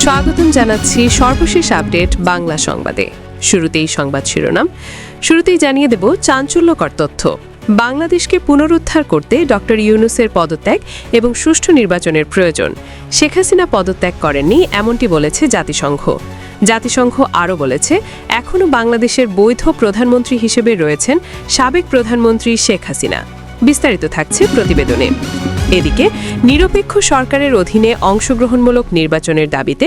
স্বাগতম জানাচ্ছি সর্বশেষ আপডেট বাংলা সংবাদে। শুরুতেই সংবাদ শিরোনাম। শুরুতেই জানিয়ে দেব চাঞ্চল্যকর তথ্য। বাংলাদেশকে পুনরুদ্ধার করতে ডক্টর ইউনূসের পদত্যাগ এবং সুষ্ঠু নির্বাচনের প্রয়োজন। শেখ হাসিনা পদত্যাগ করেননি এমনটি বলেছে জাতিসংঘ। জাতিসংঘ আরও বলেছে, এখনও বাংলাদেশের বৈধ প্রধানমন্ত্রী হিসেবে রয়েছেন সাবেক প্রধানমন্ত্রী শেখ হাসিনা। বিস্তারিত থাকছে প্রতিবেদনে। এদিকে নিরপেক্ষ সরকারের অধীনে অংশগ্রহণমূলক নির্বাচনের দাবিতে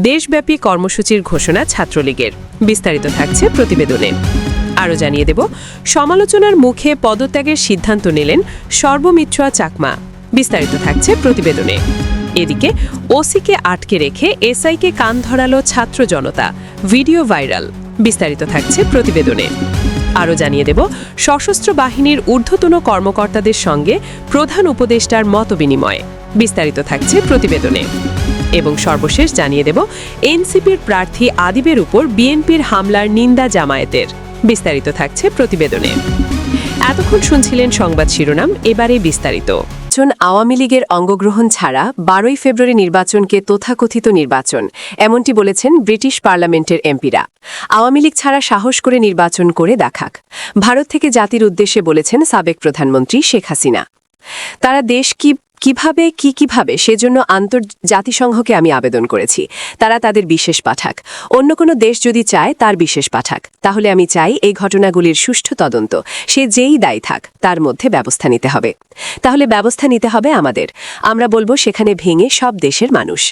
দেশব্যাপী কর্মসূচির ঘোষণা ছাত্রলীগের। বিস্তারিত থাকছে প্রতিবেদনে। আরও জানিয়ে দেব, সমালোচনার মুখে পদত্যাগের সিদ্ধান্ত নিলেন সর্বমিত্রা চাকমা। বিস্তারিত থাকছে প্রতিবেদনে। এদিকে ওসিকে আটকে রেখে এসআইকে কান ধরালো ছাত্র জনতা, ভিডিও ভাইরাল। বিস্তারিত থাকছে প্রতিবেদনে। আরও জানিয়ে দেব, সশস্ত্র বাহিনীর ঊর্ধ্বতন কর্মকর্তাদের সঙ্গে প্রধান উপদেষ্টার মতবিনিময়। বিস্তারিত থাকছে প্রতিবেদনে। এবং সর্বশেষ জানিয়ে দেব, এনসিপির প্রার্থী আদিবের উপর বিএনপির হামলার নিন্দা জামায়াতের। বিস্তারিত থাকছে প্রতিবেদনে। এতক্ষণ শুনছিলেন সংবাদ শিরোনাম, এবারে বিস্তারিত। আওয়ামী লীগের অঙ্গগ্রহণ ছাড়া 12ই ফেব্রুয়ারি নির্বাচনকে তথাকথিত নির্বাচন, এমনটি বলেছেন ব্রিটিশ পার্লামেন্টের এমপিরা। আওয়ামী লীগ ছাড়া সাহস করে নির্বাচন করে দেখাক, ভারত থেকে জাতির উদ্দেশ্যে বলেছেন সাবেক প্রধানমন্ত্রী শেখ হাসিনা। তারা দেশ কিভাবে সেজন্য জাতিসংঘকে আমি আবেদন করেছি, তারা তাদের বিশেষ পাঠাক। অন্য কোনো দেশ যদি চায় তার বিশেষ পাঠাক, তাহলে আমি চাই এই ঘটনাগুলির সুষ্ঠু তদন্ত। সে যেই দায়ী থাক তার মধ্যে ব্যবস্থা নিতে হবে। তাহলে ব্যবস্থা নিতে হবে আমাদের। আমরা বলবো সেখানে ভেঙে সব দেশের মানুষ।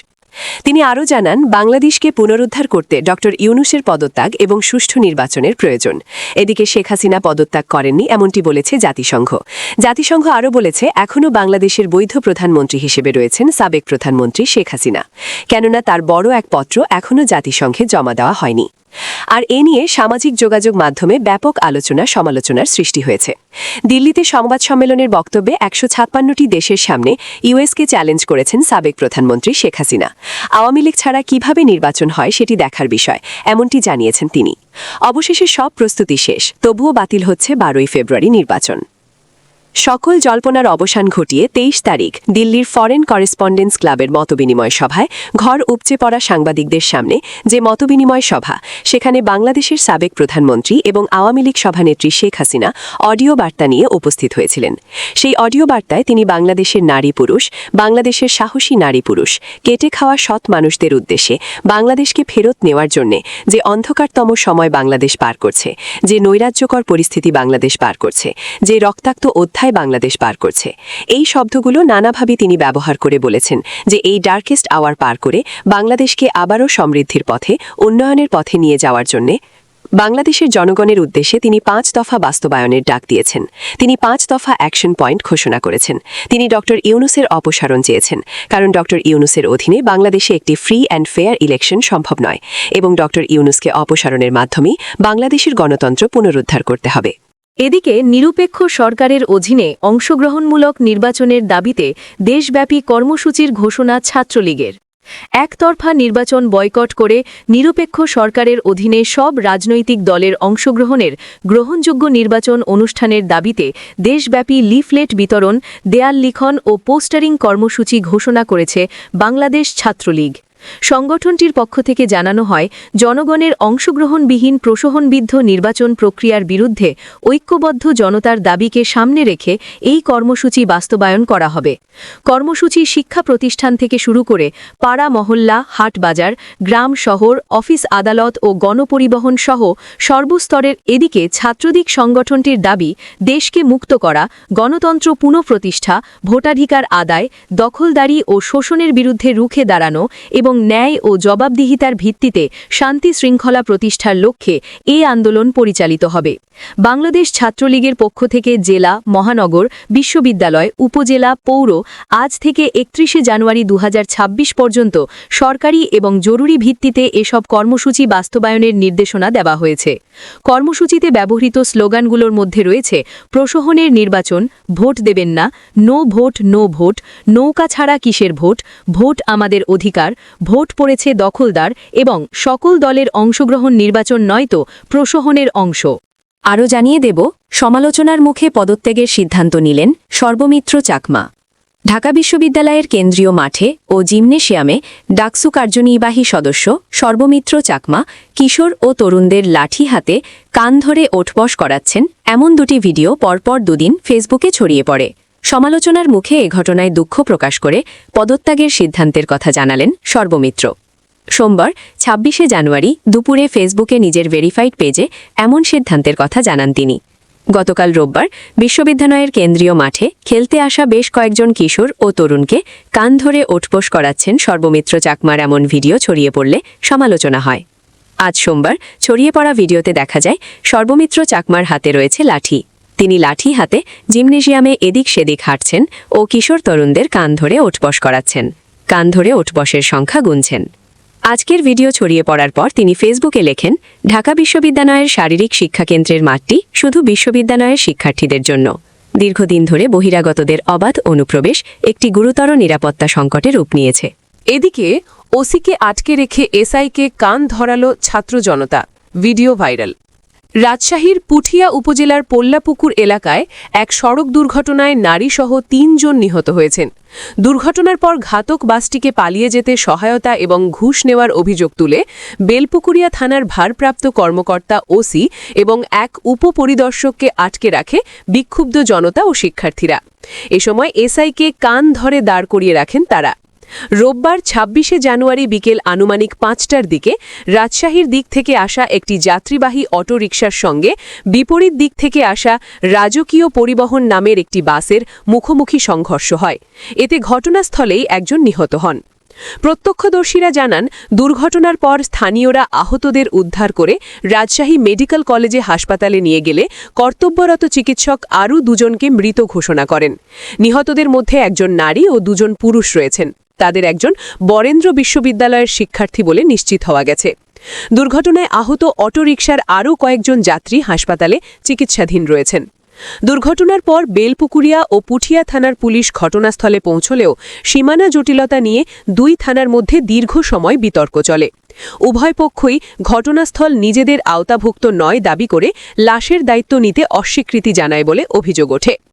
তিনি আরও জানান, বাংলাদেশকে পুনরুদ্ধার করতে ডক্টর ইউনূসের পদত্যাগ এবং সুষ্ঠু নির্বাচনের প্রয়োজন। এদিকে শেখ হাসিনা পদত্যাগ করেননি এমনটি বলেছে জাতিসংঘ। জাতিসংঘ আরও বলেছে, এখনও বাংলাদেশের বৈধ প্রধানমন্ত্রী হিসেবে রয়েছেন সাবেক প্রধানমন্ত্রী শেখ হাসিনা, কেননা তার বড় এক পত্র এখনও জাতিসংঘে জমা দেওয়া হয়নি। আর এ নিয়ে সামাজিক যোগাযোগ মাধ্যমে ব্যাপক সমালোচনার সৃষ্টি হয়েছে। দিল্লিতে সংবাদ সম্মেলনের বক্তব্যে 156টি দেশের সামনে ইউএসকে চ্যালেঞ্জ করেছেন সাবেক প্রধানমন্ত্রী শেখ হাসিনা। আওয়ামী লীগ ছাড়া কিভাবে নির্বাচন হয় সেটি দেখার বিষয়, এমনটি জানিয়েছেন তিনি। অবশেষে সব প্রস্তুতি শেষ, তবুও বাতিল হচ্ছে 12ই ফেব্রুয়ারি নির্বাচন। সকল জল্পনার অবসান ঘটিয়ে 23 তারিখ দিল্লির ফরেন করেসপন্ডেন্স ক্লাবের মতবিনিময় সভায় ঘর উপচে পড়া সাংবাদিকদের সামনে যে মতবিনিময় সভা, সেখানে বাংলাদেশের সাবেক প্রধানমন্ত্রী এবং আওয়ামী লীগ সভানেত্রী শেখ হাসিনা অডিও বার্তা নিয়ে উপস্থিত হয়েছিলেন। সেই অডিও বার্তায় তিনি বাংলাদেশের নারী পুরুষ, বাংলাদেশের সাহসী নারী পুরুষ, কেটে খাওয়া সৎ মানুষদের উদ্দেশ্যে বাংলাদেশকে ফেরত নেওয়ার জন্যে যে অন্ধকারতম সময় বাংলাদেশ পার করছে, যে নৈরাজ্যকর পরিস্থিতি বাংলাদেশ পার করছে, যে রক্তাক্ত বাংলাদেশ পার করছে, এই শব্দগুলো নানাভাবে তিনি ব্যবহার করে বলেছেন যে এই ডার্কেস্ট আওয়ার পার করে বাংলাদেশকে আবারও সমৃদ্ধির পথে, উন্নয়নের পথে নিয়ে যাওয়ার জন্যে বাংলাদেশের জনগণের উদ্দেশ্যে তিনি 5 দফা বাস্তবায়নের ডাক দিয়েছেন। তিনি 5 দফা অ্যাকশন পয়েন্ট ঘোষণা করেছেন। তিনি ডক্টর ইউনূসের অপসারণ চেয়েছেন, কারণ ডক্টর ইউনূসের অধীনে বাংলাদেশে একটি ফ্রি অ্যান্ড ফেয়ার ইলেকশন সম্ভব নয়, এবং ডক্টর ইউনূসকে অপসারণের মাধ্যমেই বাংলাদেশের গণতন্ত্র পুনরুদ্ধার করতে হবে। এদিকে নিরপেক্ষ সরকারের অধীনে অংশগ্রহণমূলক নির্বাচনের দাবিতে দেশব্যাপী কর্মসূচির ঘোষণা ছাত্রলীগের। একতরফা নির্বাচন বয়কট করে নিরপেক্ষ সরকারের অধীনে সব রাজনৈতিক দলের অংশগ্রহণের গ্রহণযোগ্য নির্বাচন অনুষ্ঠানের দাবিতে দেশব্যাপী লিফলেট বিতরণ, দেয়াল লিখন ও পোস্টারিং কর্মসূচি ঘোষণা করেছে বাংলাদেশ ছাত্রলীগ। সংগঠনটির পক্ষ থেকে জানানো হয়, জনগণের অংশগ্রহণবিহীন প্রশোহনবিদ্ধ নির্বাচন প্রক্রিয়ার বিরুদ্ধে ঐক্যবদ্ধ জনতার দাবিকে সামনে রেখে এই কর্মসূচি বাস্তবায়ন করা হবে। কর্মসূচি শিক্ষা প্রতিষ্ঠান থেকে শুরু করে পাড়া মহল্লা, হাট বাজার, গ্রাম শহর, অফিস আদালত ও গণপরিবহন সহ সর্বস্তরের। এদিকে ছাত্রলীগ সংগঠনটির দাবি, দেশকে মুক্ত করা, গণতন্ত্র পুনঃপ্রতিষ্ঠা, ভোটাধিকার আদায়, দখলদারি ও শোষণের বিরুদ্ধে রুখে দাঁড়ানো এবং ন্যায় ও জবাবদিহিতার ভিত্তিতে শান্তি শৃঙ্খলা প্রতিষ্ঠার লক্ষ্যে এই আন্দোলন পরিচালিত হবে। বাংলাদেশ ছাত্রলীগের পক্ষ থেকে জেলা, মহানগর, বিশ্ববিদ্যালয়, উপজেলা, পৌর আজ থেকে 31 জানুয়ারি 2026 পর্যন্ত সরকারি এবং জরুরি ভিত্তিতে এসব কর্মসূচি বাস্তবায়নের নির্দেশনা দেওয়া হয়েছে। কর্মসূচিতে ব্যবহৃত স্লোগানগুলোর মধ্যে রয়েছে প্রশোহনের নির্বাচন, ভোট দেবেন না, নো ভোট নো ভোট, নৌকা ছাড়া কিসের ভোট, ভোট আমাদের অধিকার, ভোট পড়েছে দখলদার এবং সকল দলের অংশগ্রহণ নির্বাচন নয়তো প্রশোহনের অংশ। আরও জানিয়ে দেব, সমালোচনার মুখে পদত্যাগের সিদ্ধান্ত নিলেন সর্বমিত্র চাকমা। ঢাকা বিশ্ববিদ্যালয়ের কেন্দ্রীয় মাঠে ও জিমনেশিয়ামে ডাকসু কার্যনির্বাহী সদস্য সর্বমিত্র চাকমা কিশোর ও তরুণদের লাঠি হাতে কান ধরে ওঠবস করাচ্ছেন এমন দুটি ভিডিও পরপর দুদিন ফেসবুকে ছড়িয়ে পড়ে। সমালোচনার মুখে এ ঘটনায় দুঃখ প্রকাশ করে পদত্যাগের সিদ্ধান্তের কথা জানালেন সর্বমিত্র। সোমবার ২৬শে জানুয়ারি দুপুরে ফেসবুকে নিজের ভেরিফাইড পেজে এমন সিদ্ধান্তের কথা জানান তিনি। গতকাল রোববার বিশ্ববিদ্যালয়ের কেন্দ্রীয় মাঠে খেলতে আসা বেশ কয়েকজন কিশোর ও তরুণকে কান ধরে ওঠবোস করাচ্ছেন সর্বমিত্র চাকমার এমন ভিডিও ছড়িয়ে পড়লে সমালোচনা হয়। আজ সোমবার ছড়িয়ে পড়া ভিডিওতে দেখা যায় সর্বমিত্র চাকমার হাতে রয়েছে লাঠি। তিনি লাঠি হাতে জিমনেশিয়ামে এদিক সেদিক হাঁটছেন ও কিশোর তরুণদের কান ধরে ওঠবস করাচ্ছেন। কান ধরে ওঠবসের সংখ্যা গুনছেন। আজকের ভিডিও ছড়িয়ে পড়ার পর তিনি ফেসবুকে লেখেন, ঢাকা বিশ্ববিদ্যালয়ের শারীরিক শিক্ষা কেন্দ্রের মাঠটি শুধু বিশ্ববিদ্যালয়ের শিক্ষার্থীদের জন্য। দীর্ঘদিন ধরে বহিরাগতদের অবাধ অনুপ্রবেশ একটি গুরুতর নিরাপত্তা সংকটে রূপ নিয়েছে। এদিকে ওসিকে আটকে রেখে এসআইকে কান ধরালো ছাত্র জনতা, ভিডিও ভাইরাল। রাজশাহীর পুঠিয়া উপজেলার পোল্লাপুকুর এলাকায় এক সড়ক দুর্ঘটনায় নারীসহ ৩ জন নিহত হয়েছেন। দুর্ঘটনার পর ঘাতক বাসটিকে পালিয়ে যেতে সহায়তা এবং ঘুষ নেওয়ার অভিযোগ তুলে বেলপুকুরিয়া থানার ভারপ্রাপ্ত কর্মকর্তা ওসি এবং এক উপপরিদর্শককে আটকে রাখে বিক্ষুব্ধ জনতা ও শিক্ষার্থীরা। এ সময় এসআইকে কান ধরে দাঁড় করিয়ে রাখেন তারা। রোববার ২৬শে জানুয়ারি বিকেল আনুমানিক ৫টার দিকে রাজশাহীর দিক থেকে আসা একটি যাত্রীবাহী অটোরিকশার সঙ্গে বিপরীত দিক থেকে আসা রাজকীয় পরিবহন নামের একটি বাসের মুখোমুখি সংঘর্ষ হয়। এতে ঘটনাস্থলেই একজন নিহত হন। প্রত্যক্ষদর্শীরা জানান, দুর্ঘটনার পর স্থানীয়রা আহতদের উদ্ধার করে রাজশাহী মেডিকেল কলেজে হাসপাতালে নিয়ে গেলে কর্তব্যরত চিকিৎসক আরও ২ জনকে মৃত ঘোষণা করেন। নিহতদের মধ্যে একজন নারী ও ২ জন পুরুষ রয়েছেন। তাদের একজন বরেন্দ্র বিশ্ববিদ্যালয়ের শিক্ষার্থী বলে নিশ্চিত হওয়া গেছে। দুর্ঘটনায় আহত অটোরিকশার আরও কয়েকজন যাত্রী হাসপাতালে চিকিৎসাধীন রয়েছেন। দুর্ঘটনার পর বেলপুকুরিয়া ও পুঠিয়া থানার পুলিশ ঘটনাস্থলে পৌঁছলেও সীমানা জটিলতা নিয়ে ২ থানার মধ্যে দীর্ঘ সময় বিতর্ক চলে। উভয় পক্ষই ঘটনাস্থল নিজেদের আওতাভুক্ত নয় দাবি করে লাশের দায়িত্ব নিতে অস্বীকৃতি জানায় বলে অভিযোগ ওঠে।